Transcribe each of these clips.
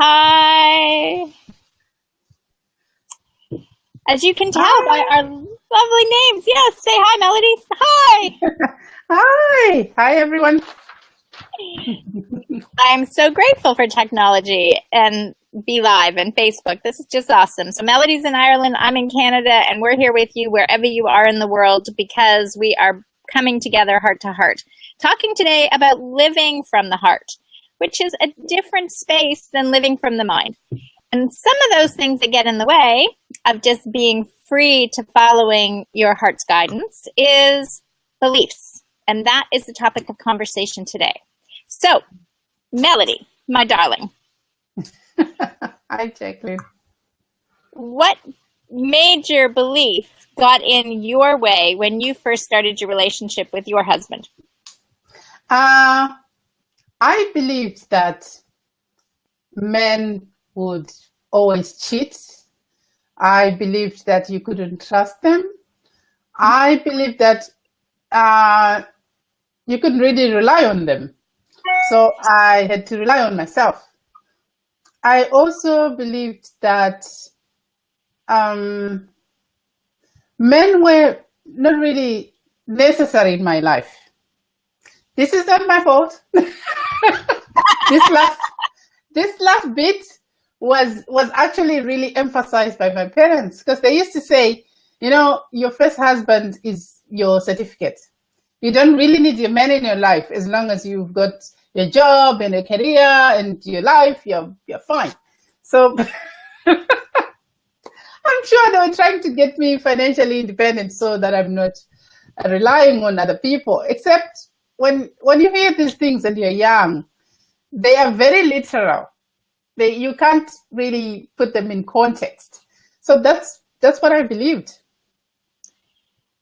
Hi. As you can tell by Hi. our lovely names. Yes, say hi, Melody. Hi. Hi. Hi, everyone. I'm so grateful for technology and Be Live and Facebook. This is just awesome. So Melody's in Ireland, I'm in Canada, and we're here with you wherever you are in the world because we are coming together heart to heart. Talking today about living from the heart, which is a different space than living from the mind. And some of those things that get in the way of just being free to following your heart's guidance is beliefs. And that is the topic of conversation today. So, Melody, my darling, Hi, Jacqueline. what major belief got in your way when you first started your relationship with your husband? Uh, I believed that men would always cheat. I believed that you couldn't trust them. I believed that uh, you couldn't really rely on them. So I had to rely on myself. I also believed that um, men were not really necessary in my life. This is not my fault. This last this last bit was actually really emphasized by my parents because they used to say, your first husband is your certificate. You don't really need a man in your life as long as you've got your job and a career and your life, you're fine. So I'm sure they were trying to get me financially independent so that I'm not relying on other people. Except when you hear these things and you're young, they are very literal. You can't really put them in context. So that's what I believed.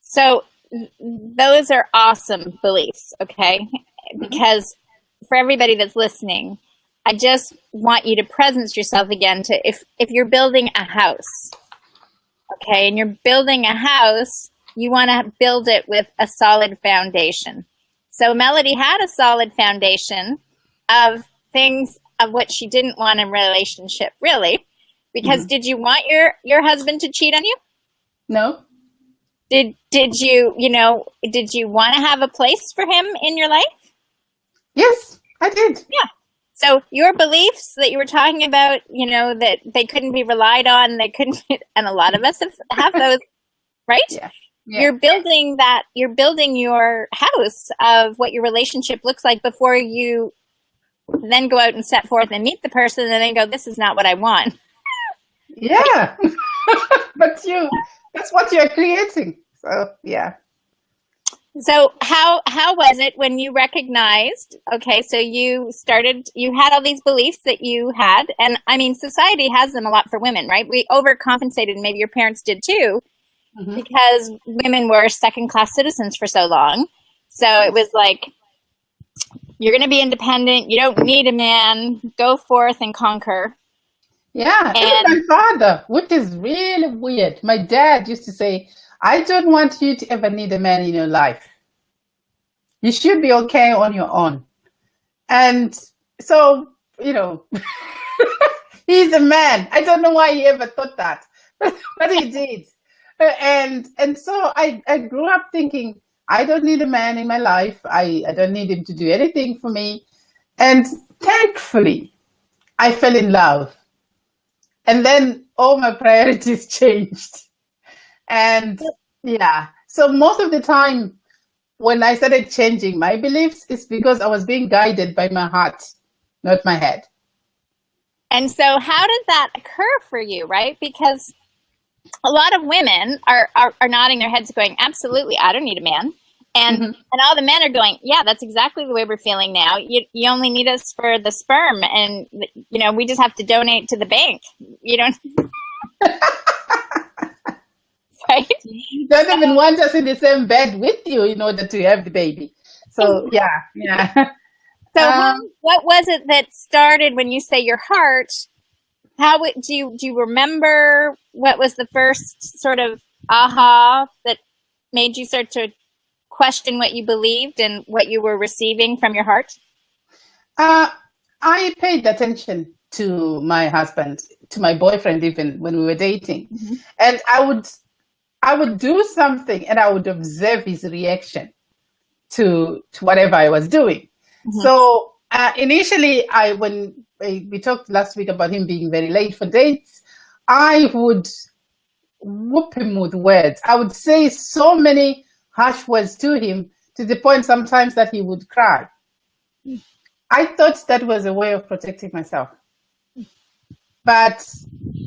So, those are awesome beliefs, okay? Mhm. Because for everybody that's listening, I just want you to presence yourself again to if you're building a house, okay, and you're building a house, you want to build it with a solid foundation. So Melody had a solid foundation of things of what she didn't want in a relationship, really. Because Mhm. did you want your husband to cheat on you? No? Did you, did you want to have a place for him in your life? Yes, I did. Yeah. So your beliefs that you were talking about, that they couldn't be relied on, they couldn't, and a lot of us have those, right? Yeah. Yeah. You're building your house of what your relationship looks like before you then go out and set forth and meet the person and then go, this is not what I want. Yeah. But that's what you're creating. So yeah. So how was it when you recognized, okay, so you had all these beliefs that you had, and I mean, society has them a lot for women, right? We overcompensated, and maybe your parents did too, Hmm. because women were second class citizens for so long. So it Yes. was like, you're going to be independent. You don't need a man. Go forth and conquer. Yeah. Even my And father, which is really weird. My dad used to say, I don't want you to ever need a man in your life. You should be okay on your own. And so, he's a man. I don't know why he ever thought that, but he did. And so I grew up thinking, I don't need a man in my life. I don't need him to do anything for me. And thankfully, I fell in love. And then all my priorities changed. And yeah, so most of the time when I started changing my beliefs, it's because I was being guided by my heart, not my head. and so how did that occur for you, right? Because a lot of women are nodding their heads going, absolutely, I don't need a man. Mhm. And all the men are going, yeah, that's exactly the way we're feeling now. You only need us for the sperm, and we just have to donate to the bank. You don't, right? You don't even want us in the same bed with you in order to have the baby. So yeah, yeah. So Um, what was it that started when you say your heart? Do you remember what was the first sort of aha that made you start to question what you believed and what you were receiving from your heart? uh, I paid attention to my husband, to my boyfriend, even when we were dating, and I would do something, and I would observe his reaction to whatever I was doing. So initially, when we talked last week about him being very late for dates, I would whoop him with words. I would say so many harsh words to him, to the point sometimes that he would cry. I thought that was a way of protecting myself, but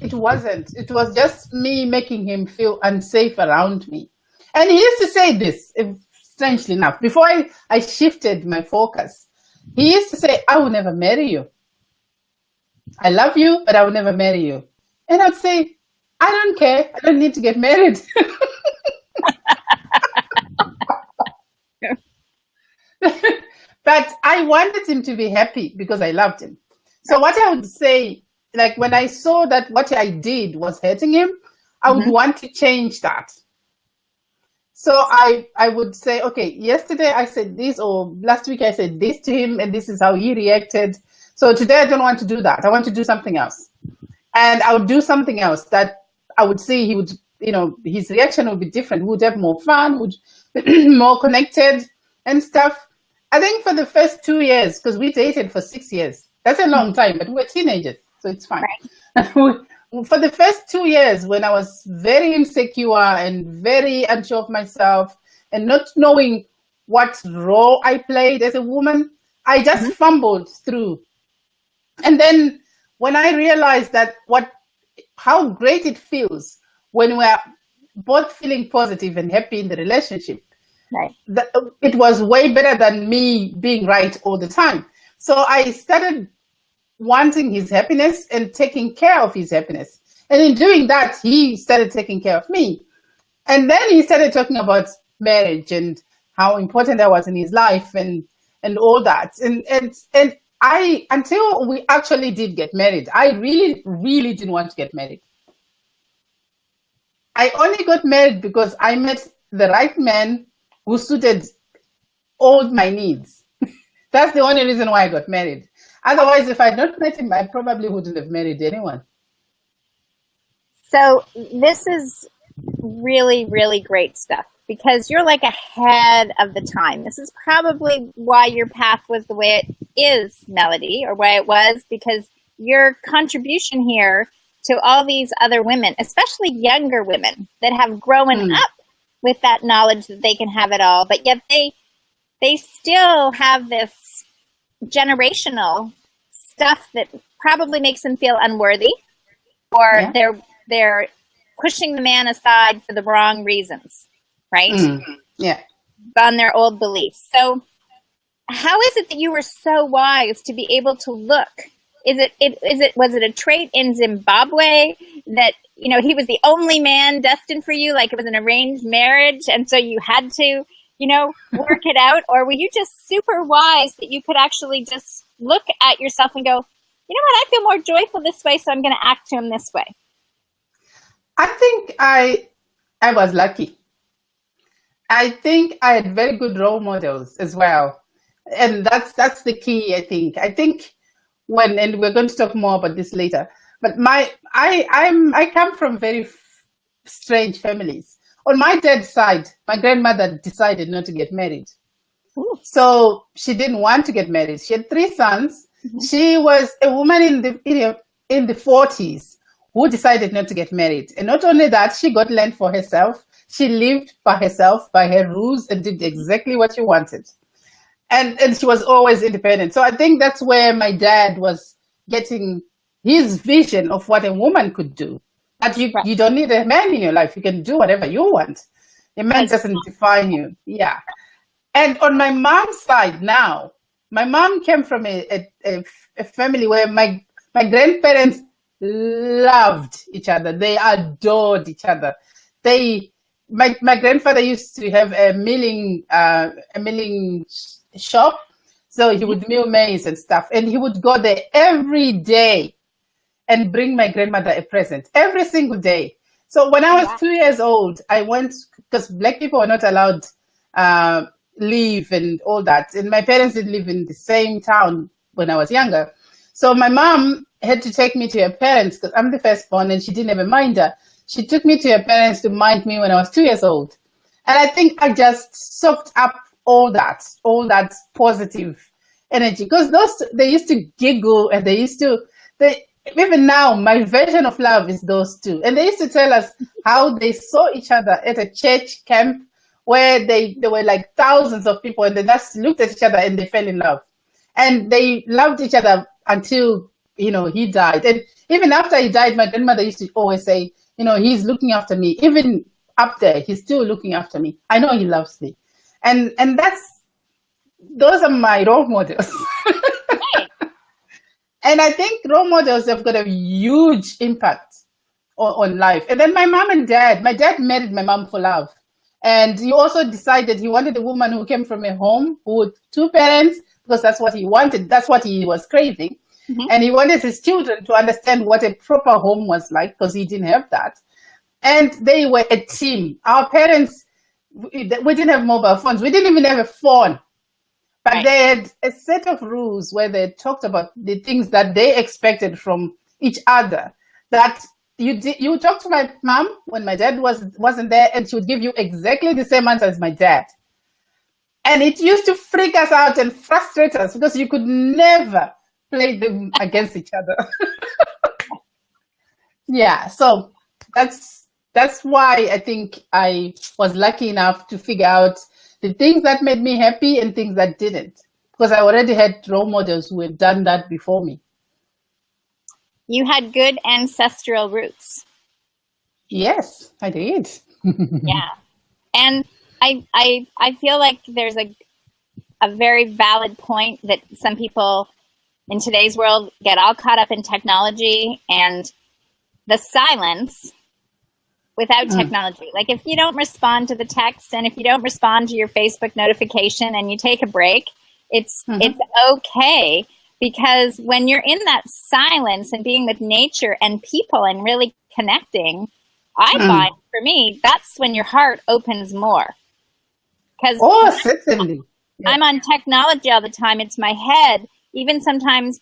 it wasn't. It was just me making him feel unsafe around me. And he used to say this, strangely enough, before I shifted my focus. He used to say, I will never marry you. I love you, but I will never marry you. And I'd say, I don't care. I don't need to get married. But I wanted him to be happy because I loved him. So what I would say, like when I saw that what I did was hurting him, I would want to change that. So I would say, okay, yesterday I said this, or last week I said this to him, and this is how he reacted. So today I don't want to do that. I want to do something else. And I would do something else that I would see he would, his reaction would be different. We would have more fun, would more connected and stuff. I think for the first 2 years, because we dated for 6 years, that's a long time, but we're teenagers, so it's fine. Right. For the first 2 years, when I was very insecure and very unsure of myself and not knowing what role I played as a woman, I just fumbled through. And then when I realized that how great it feels when we're both feeling positive and happy in the relationship, right, it was way better than me being right all the time. So I started wanting his happiness and taking care of his happiness. And in doing that, he started taking care of me. And then he started talking about marriage and how important that was in his life and all that. And I, until we actually did get married, I really, really didn't want to get married. I only got married because I met the right man who suited all my needs. That's the only reason why I got married. Otherwise, if I had not met him, I probably wouldn't have married anyone. So this is really, really great stuff, because you're like ahead of the time. This is probably why your path was the way it is, Melody, or why it was, because your contribution here to all these other women, especially younger women that have grown up with that knowledge that they can have it all, but yet they still have this generational stuff that probably makes them feel unworthy, or they're pushing the man aside for the wrong reasons, right? Yeah. On their old beliefs. So how is it that you were so wise to be able to look? Was it a trait in Zimbabwe that, he was the only man destined for you, like it was an arranged marriage, and so you had to, work it out? Or were you just super wise that you could actually just look at yourself and go, you know what, I feel more joyful this way, so I'm going to act to him this way? I think I was lucky. I think I had very good role models as well. And that's the key, I think. I think and we're going to talk more about this later, but I come from very strange families. On my dad's side, my grandmother decided not to get married. Ooh. So she didn't want to get married. She had 3 sons. She was a woman in the 40s who decided not to get married. And not only that, she got land for herself. She lived by herself, by her rules, and did exactly what she wanted. And she was always independent. So I think that's where my dad was getting his vision of what a woman could do. That you don't need a man in your life. You can do whatever you want. A man doesn't define you. Yeah. And on my mom's side now, my mom came from a family where my grandparents loved each other. They adored each other. My grandfather used to have a milling shop, so he would mill maize and stuff, and he would go there every day and bring my grandmother a present every single day. So when I was 2 years old, I went, because Black people were not allowed leave and all that, and my parents didn't live in the same town when I was younger. So my mom had to take me to her parents because I'm the firstborn and she didn't have a minder. She took me to her parents to mind me when I was 2 years old. And I think I just soaked up all that positive energy, because they used to giggle, and even now my version of love is those two. And they used to tell us how they saw each other at a church camp where there were like thousands of people, and they just looked at each other and they fell in love. And they loved each other until, he died. And even after he died, my grandmother used to always say, he's looking after me. Even up there, he's still looking after me. I know he loves me. And those are my role models. And I think role models have got a huge impact on life. And then my mom and dad, my dad married my mom for love. And he also decided he wanted a woman who came from a home with two parents, because that's what he wanted. That's what he was craving. Mm-hmm. And he wanted his children to understand what a proper home was like, because he didn't have that. And they were a team. Our parents, we didn't have mobile phones. We didn't even have a phone. But right. They had a set of rules where they talked about the things that they expected from each other. That you talk to my mom when my dad wasn't there, and she would give you exactly the same answer as my dad. And it used to freak us out and frustrate us, because you could never play them against each other. Yeah, so that's why I think I was lucky enough to figure out the things that made me happy and things that didn't, because I already had role models who had done that before me. You had good ancestral roots. Yes, I did. Yeah. And I feel like there's a very valid point that some people in today's world get all caught up in technology and the silence without technology. Like, if you don't respond to the text, and if you don't respond to your Facebook notification, and you take a break, it's okay. Because when you're in that silence and being with nature and people and really connecting, I find, for me, that's when your heart opens more. Because certainly. Yeah. I'm on technology all the time. It's my head. Even sometimes,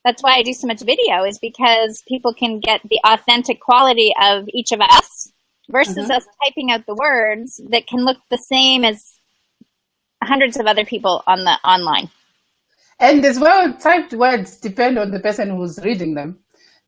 that's why I do so much video, is because people can get the authentic quality of each of us versus us typing out the words that can look the same as hundreds of other people on the online. And as well, typed words depend on the person who's reading them,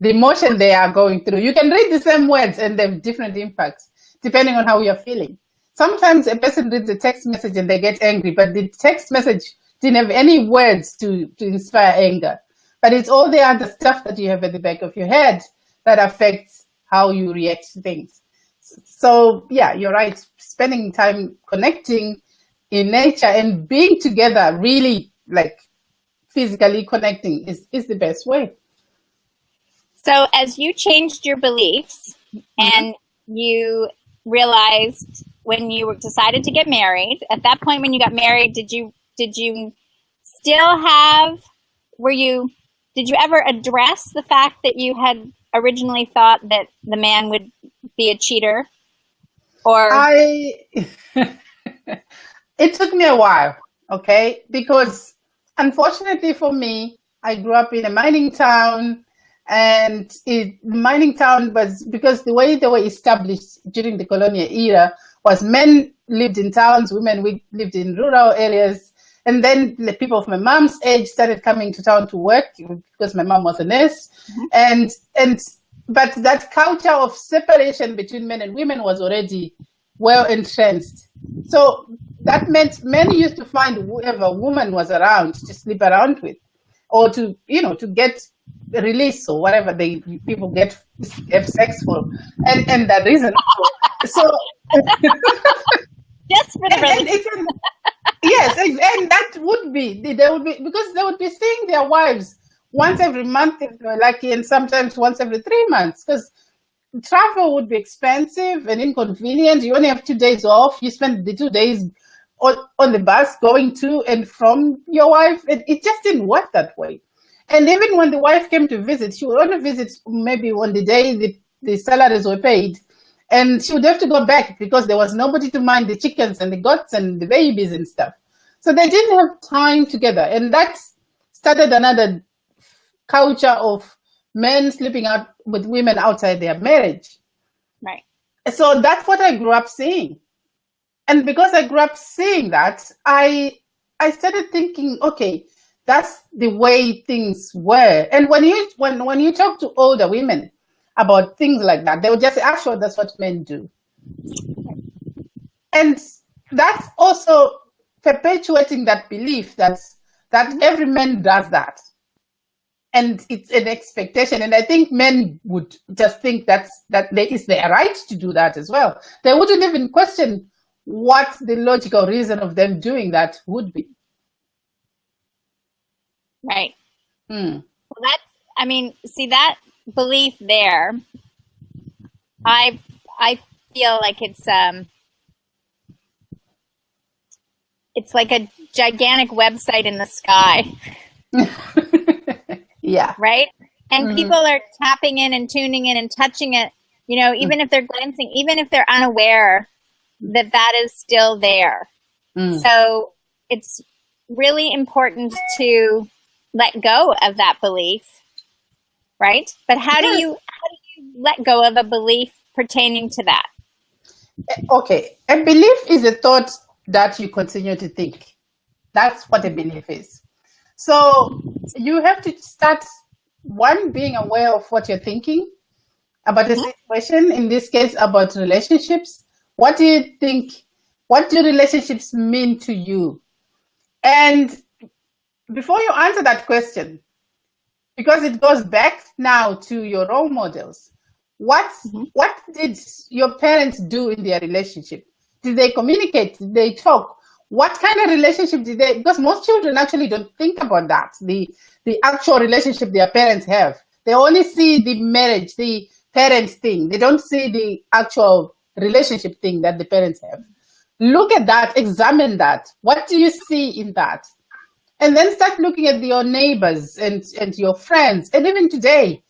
the emotion they are going through. You can read the same words and they have different impacts depending on how you're feeling. Sometimes a person reads a text message and they get angry, but the text message didn't have any words to inspire anger. But it's all the other stuff that you have at the back of your head that affects how you react to things. So, yeah, you're right. Spending time connecting in nature and being together, really like physically connecting, is the best way. So as you changed your beliefs and you realized when you decided to get married, at that point when you got married, did you still have, did you ever address the fact that you had originally thought that the man would be a cheater? Or it took me a while, okay? Because unfortunately for me, I grew up in a mining town, and mining town was, because the way they were established during the colonial era was men lived in towns, women lived in rural areas. And then the people of my mom's age started coming to town to work, because my mom was a nurse. But that culture of separation between men and women was already well entrenched. So that meant men used to find whoever woman was around to sleep around with, or to get release, or whatever people have sex for, and that reason. So just for the yes, and that would be because they would be seeing their wives once every month if they were lucky, and sometimes once every 3 months, because travel would be expensive and inconvenient. You only have 2 days off. You spend the 2 days on the bus going to and from your wife. It just didn't work that way. And even when the wife came to visit, she would only visit maybe on the day the salaries were paid. And she would have to go back because there was nobody to mind the chickens and the goats and the babies and stuff. So they didn't have time together. And that started another culture of men sleeping out with women outside their marriage. Right. So that's what I grew up seeing. And because I grew up seeing that, I started thinking, okay, that's the way things were. And when you talk to older women about things like that, they will just say, actually, that's what men do. And that's also perpetuating that belief that every man does that. And it's an expectation. And I think men would just think that there is their right to do that as well. They wouldn't even question what the logical reason of them doing that would be. Right. Well, see that belief there, I feel like it's like a gigantic website in the sky. Yeah. Right? And people are tapping in and tuning in and touching it, even if they're glancing, even if they're unaware that is still there. So it's really important to let go of that belief, right? But how do you let go of a belief pertaining to that? Okay, a belief is a thought that you continue to think. That's what a belief is. So you have to start, one, being aware of what you're thinking about a situation, in this case about relationships. What do you think? What do relationships mean to you? And before you answer that question, because it goes back now to your role models, what did your parents do in their relationship? Did they communicate? Did they talk? What kind of relationship did they? Because most children actually don't think about that, the actual relationship their parents have. They only see the marriage, the parents thing. They don't see the actual relationship thing that the parents have. Look at that, examine that. What do you see in that? And then start looking at your neighbors and your friends. And even today,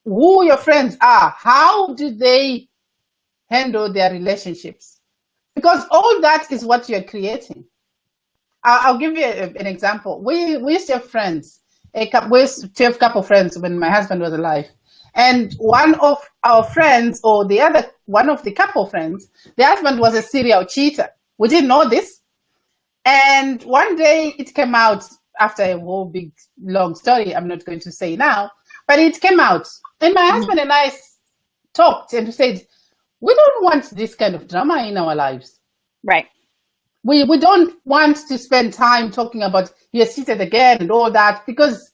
who your friends are, how do they handle their relationships? Because all that is what you're creating. I'll give you an example. We used to have friends. We used to have a couple of friends when my husband was alive. And one of our friends, or the other, one of the couple friends, the husband was a serial cheater. We didn't know this. And one day it came out, after a whole big, long story, I'm not going to say now, but it came out. And my husband and I talked and said, we don't want this kind of drama in our lives. Right. We don't want to spend time talking about he has cheated again and all that, because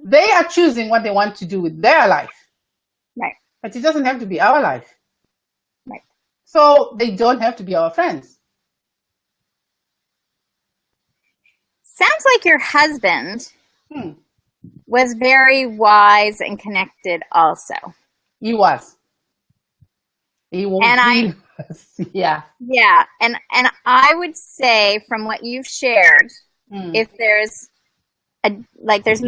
they are choosing what they want to do with their life. Right. But it doesn't have to be our life. Right. So they don't have to be our friends. Sounds like your husband was very wise and connected also. He was. He was. Yeah. Yeah. And I would say, from what you've shared, if there's there's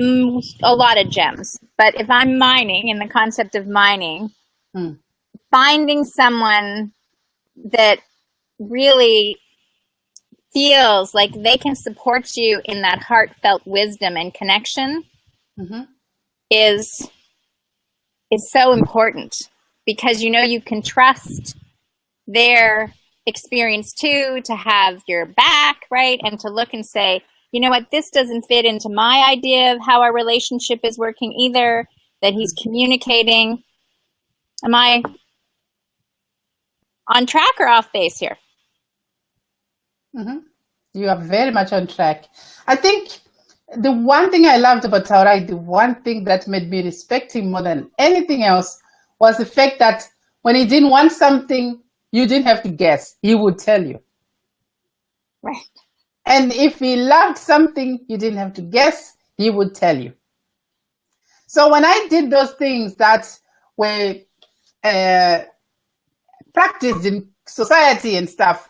a lot of gems, but if I'm mining, in the concept of mining, finding someone that really feels like they can support you in that heartfelt wisdom and connection is so important, because you can trust their experience too, to have your back, right? And to look and say, you know what, this doesn't fit into my idea of how our relationship is working either, that he's communicating. Am I on track or off base here? You are very much on track. I think the one thing I loved about Taurai, the one thing that made me respect him more than anything else, was the fact that when he didn't want something, you didn't have to guess. He would tell you. Right. And if he loved something, you didn't have to guess. He would tell you. So when I did those things that were practiced in society and stuff,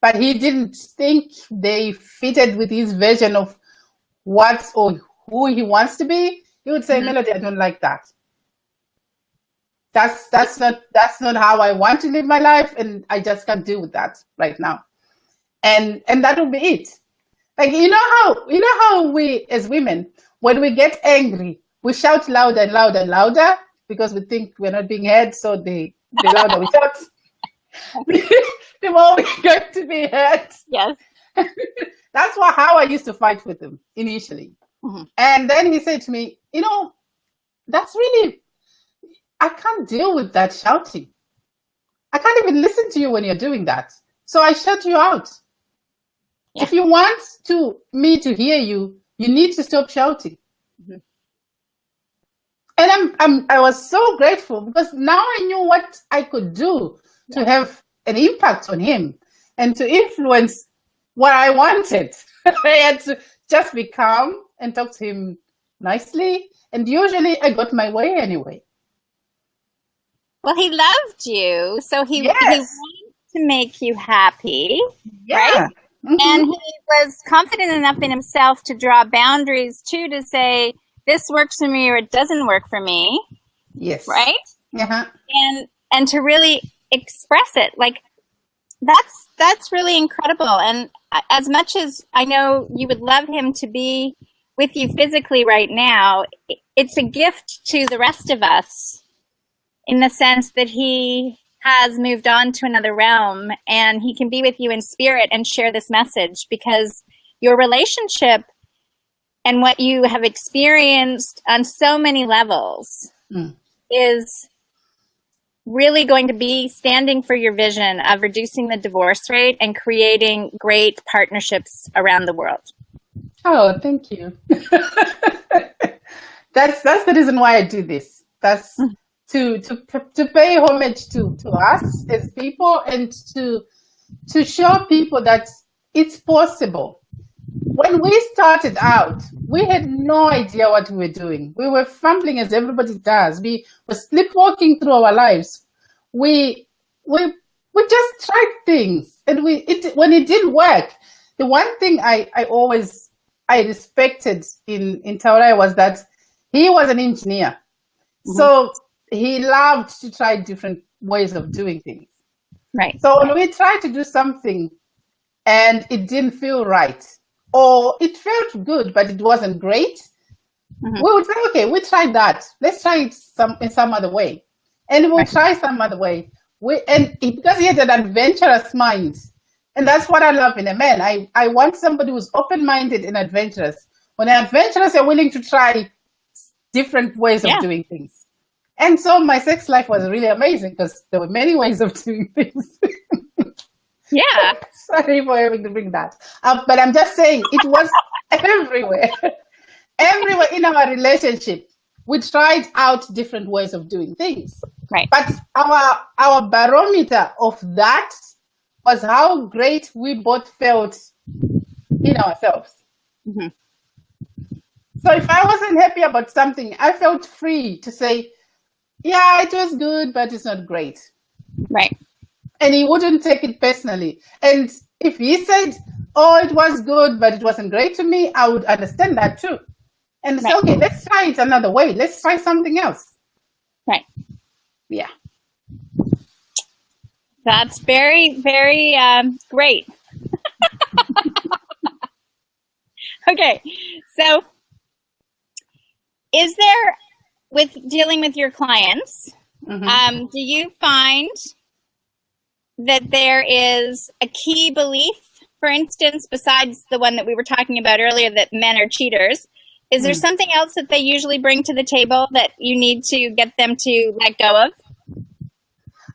but he didn't think they fitted with his version of what or who he wants to be, he would say, Melody, I don't like that. That's not how I want to live my life, and I just can't deal with that right now. And that will be it. Like, you know how we as women, when we get angry, we shout louder and louder and louder because we think we're not being heard. So the louder we shout, the more we're going to be heard. Yes. That's how I used to fight with him initially. Mm-hmm. And then he said to me, that's really, I can't deal with that shouting. I can't even listen to you when you're doing that. So I shut you out. Yeah. If you want me to hear you, you need to stop shouting. Mm-hmm. And I was so grateful because now I knew what I could do to have an impact on him and to influence what I wanted. I had to just be calm and talk to him nicely. And usually I got my way anyway. Well, he loved you, so he wanted to make you happy, right? Mm-hmm. And he was confident enough in himself to draw boundaries too, to say, this works for me or it doesn't work for me. Yes. Right? Uh-huh. And to really express it. Like, that's really incredible. And as much as I know you would love him to be with you physically right now, it's a gift to the rest of us in the sense that he has moved on to another realm and he can be with you in spirit and share this message, because your relationship and what you have experienced on so many levels is really going to be standing for your vision of reducing the divorce rate and creating great partnerships around the world. Oh, thank you. That's the reason why I do this. That's to pay homage to us as people and to show people that it's possible. When we started out, we had no idea what we were doing. We were fumbling as everybody does. We were sleepwalking through our lives. We just tried things, and when it didn't work, the one thing I respected in Taurai was that he was an engineer. Mm-hmm. So he loved to try different ways of doing things. Right. So when we tried to do something and it didn't feel right, or it felt good but it wasn't great, we would say, okay, we tried that. Let's try it in some other way. And we'll try some other way. Because he had an adventurous mind. And that's what I love in a man. I want somebody who's open-minded and adventurous. When they're adventurous, they're willing to try different ways of doing things. And so my sex life was really amazing because there were many ways of doing things. Yeah. Sorry for having to bring that up, but I'm just saying it was everywhere. Everywhere in our relationship, we tried out different ways of doing things. Right. But our barometer of that was how great we both felt in ourselves. Mm-hmm. So if I wasn't happy about something, I felt free to say, yeah, it was good, but it's not great. Right. And he wouldn't take it personally. And if he said, oh, it was good, but it wasn't great to me, I would understand that too. And say, okay, let's try it another way. Let's try something else. Right. Yeah. That's very, very great. Okay. So is there, with dealing with your clients, do you find that there is a key belief, for instance, besides the one that we were talking about earlier, that men are cheaters? Is there something else that they usually bring to the table that you need to get them to let go of?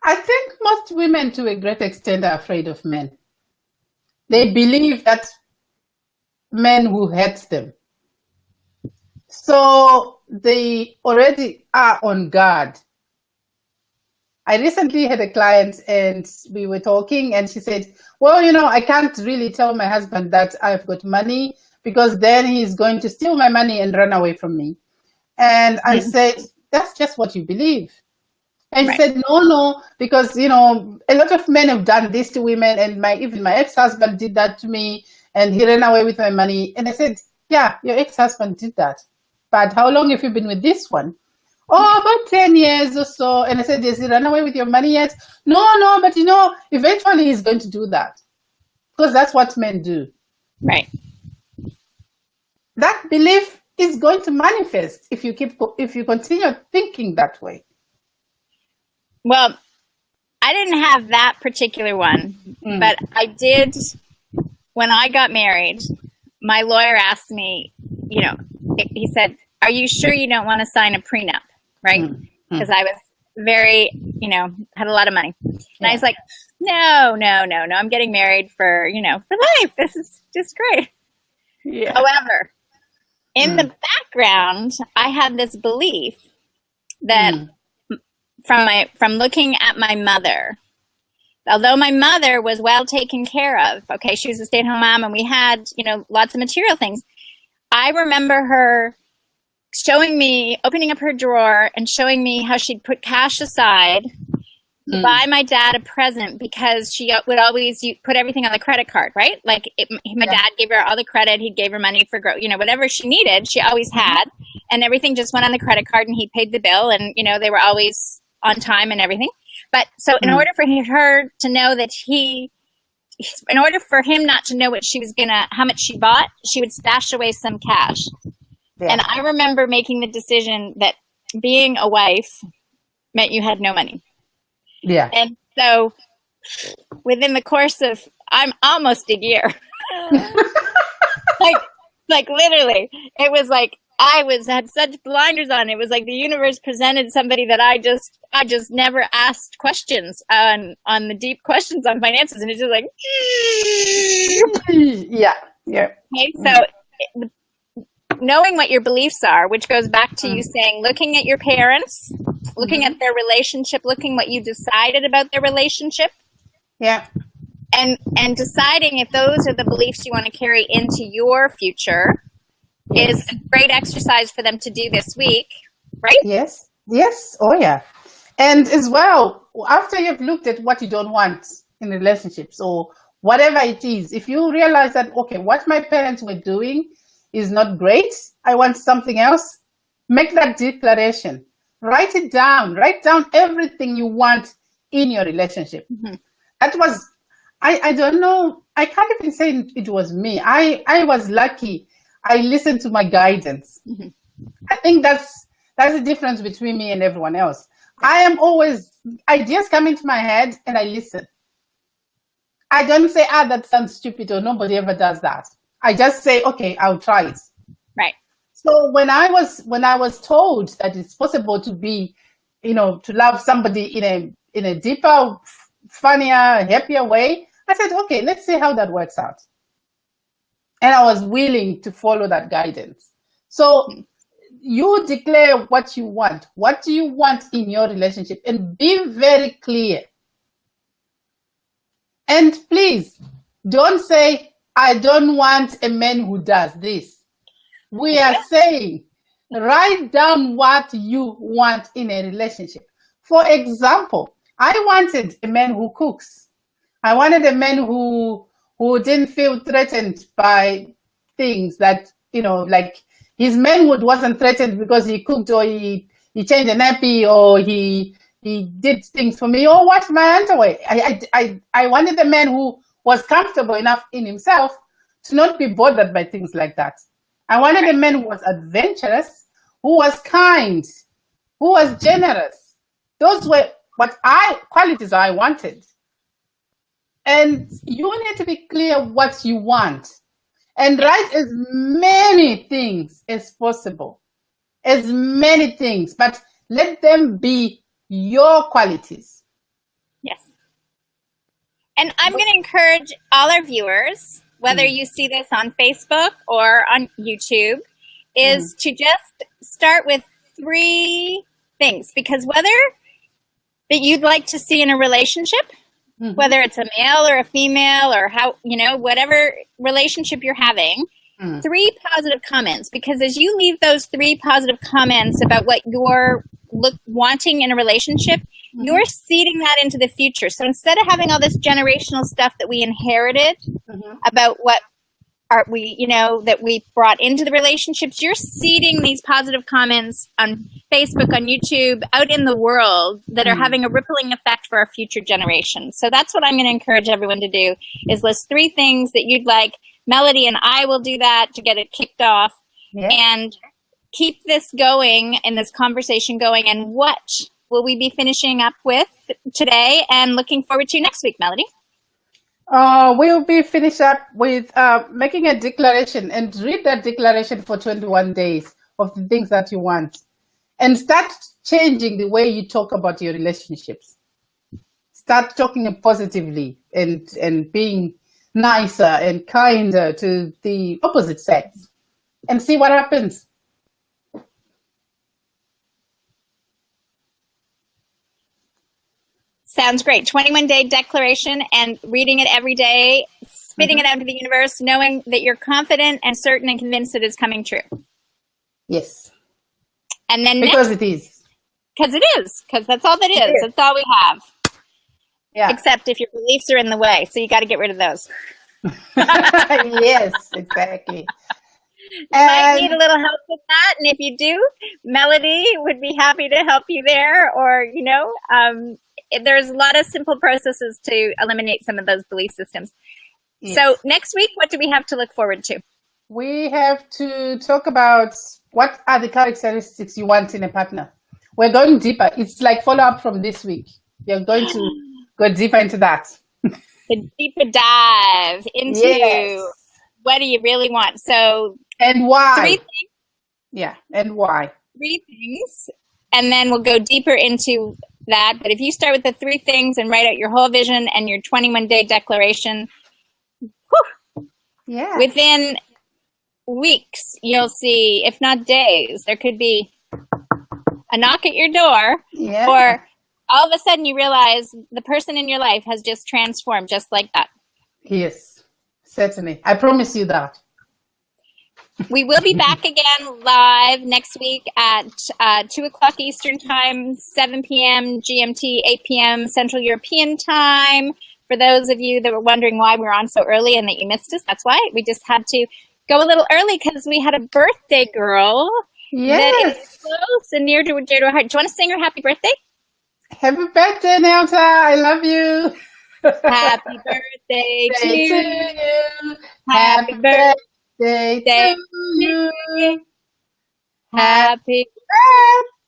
I think most women, to a great extent, are afraid of men. They believe that men will hurt them. So they already are on guard. I recently had a client and we were talking and she said, well, I can't really tell my husband that I've got money because then he's going to steal my money and run away from me. And I said, that's just what you believe. And she said, no, because, a lot of men have done this to women and even my ex-husband did that to me and he ran away with my money. And I said, yeah, your ex-husband did that. But how long have you been with this one? Oh, about 10 years or so. And I said, has he run away with your money yet? No, but eventually he's going to do that. Because that's what men do. Right. That belief is going to manifest if you continue thinking that way. Well, I didn't have that particular one, but I did. When I got married, my lawyer asked me, he said, "Are you sure you don't want to sign a prenup?" Right? Because I was very, had a lot of money. And I was like, no, I'm getting married for life. This is just great. Yeah. However, in the background, I had this belief that from looking at my mother, although my mother was well taken care of, okay, she was a stay-at-home mom and we had, lots of material things. I remember her opening up her drawer and showing me how she'd put cash aside to buy my dad a present because she would always put everything on the credit card, right? Like my dad gave her all the credit. He gave her money for, whatever she needed, she always had. And everything just went on the credit card and he paid the bill and, they were always on time and everything. But so in order for her to know that in order for him not to know how much she bought, she would stash away some cash. Yeah. And I remember making the decision that being a wife meant you had no money. Yeah. And so within the course of, I'm almost a year, like literally, it was like, had such blinders on. It was like the universe presented somebody that I just never asked questions on the deep questions on finances. And it's just like, yeah. Okay. So knowing what your beliefs are, which goes back to you saying, looking at your parents, looking at their relationship, looking what you decided about their relationship. Yeah. And deciding if those are the beliefs you want to carry into your future is a great exercise for them to do this week, right? Yes. Oh, yeah. And as well, after you've looked at what you don't want in relationships or whatever it is, if you realize that, okay, what my parents were doing is not great, I want something else, make that declaration. Write it down. Write down everything you want in your relationship. That was, I don't know, I can't even say it was me. I was lucky. I listened to my guidance. I think that's the difference between me and everyone else. I am always, ideas come into my head and I listen. I don't say, that sounds stupid, or nobody ever does that. I just say, okay, I'll try it. Right. So when I was told that it's possible to be, to love somebody in a deeper, funnier, happier way, I said, okay, let's see how that works out. And I was willing to follow that guidance. So you declare what you want. What do you want in your relationship? And be very clear. And please don't say, I don't want a man who does this. We are saying, write down what you want in a relationship. For example, I wanted a man who cooks. I wanted a man who didn't feel threatened by things that, like his manhood wasn't threatened because he cooked or he changed a nappy or he did things for me or washed my underwear. I wanted a man who was comfortable enough in himself to not be bothered by things like that. I wanted a man who was adventurous, who was kind, who was generous. Those were qualities I wanted. And you need to be clear what you want and write as many things as possible, as many things, but let them be your qualities. Yes. And I'm going to encourage all our viewers, whether you see this on Facebook or on YouTube, is to just start with 3 things, because whether that you'd like to see in a relationship, whether it's a male or a female or whatever relationship you're having, 3 positive comments, because as you leave those 3 positive comments about what you're wanting in a relationship, you're seeding that into the future. So instead of having all this generational stuff that we inherited about what that we brought into the relationships, you're seeding these positive comments on Facebook, on YouTube, out in the world that are having a rippling effect for our future generations. So that's what I'm going to encourage everyone to do, is list 3 things that you'd like. Melody and I will do that to get it kicked off. Yeah. and keep this going and this conversation going. And what will we be finishing up with today and looking forward to next week, Melody? We'll be finished up with making a declaration, and read that declaration for 21 days of the things that you want, and start changing the way you talk about your relationships. Start talking positively and being nicer and kinder to the opposite sex, and see what happens. Sounds great. 21-day declaration and reading it every day, spitting it out to the universe, knowing that you're confident and certain and convinced that it's coming true. Yes. And then because it is. Because it is. Because that's all that is. That's all we have. Yeah. Except if your beliefs are in the way. So you got to get rid of those. Yes, exactly. You might need a little help with that. And if you do, Melody would be happy to help you there. Or, there's a lot of simple processes to eliminate some of those belief systems. Yes. So next week, what do we have to look forward to? We have to talk about what are the characteristics you want in a partner. We're going deeper. It's like follow-up from this week. We're going to go deeper into that. A deeper dive into what do you really want. So and why. 3 things. Yeah, and why. 3 things. And then we'll go deeper into that. But if you start with the 3 things and write out your whole vision and your 21-day declaration, within weeks, you'll see, if not days, there could be a knock at your door, or all of a sudden you realize the person in your life has just transformed just like that. Yes, certainly. I promise you that. We will be back again live next week at 2 o'clock Eastern Time, 7 p.m. GMT, 8 p.m. Central European Time. For those of you that were wondering why we were on so early and that you missed us, that's why. We just had to go a little early because we had a birthday girl that is close and near to her heart. Do you want to sing her happy birthday? Happy birthday, Nelta. I love you. Happy birthday to you. Happy birthday to you. Happy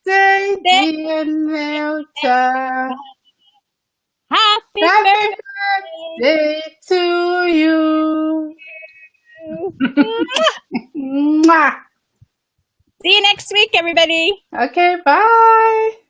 birthday, dear Nelta. Happy birthday to you. See you next week, everybody. Okay, bye.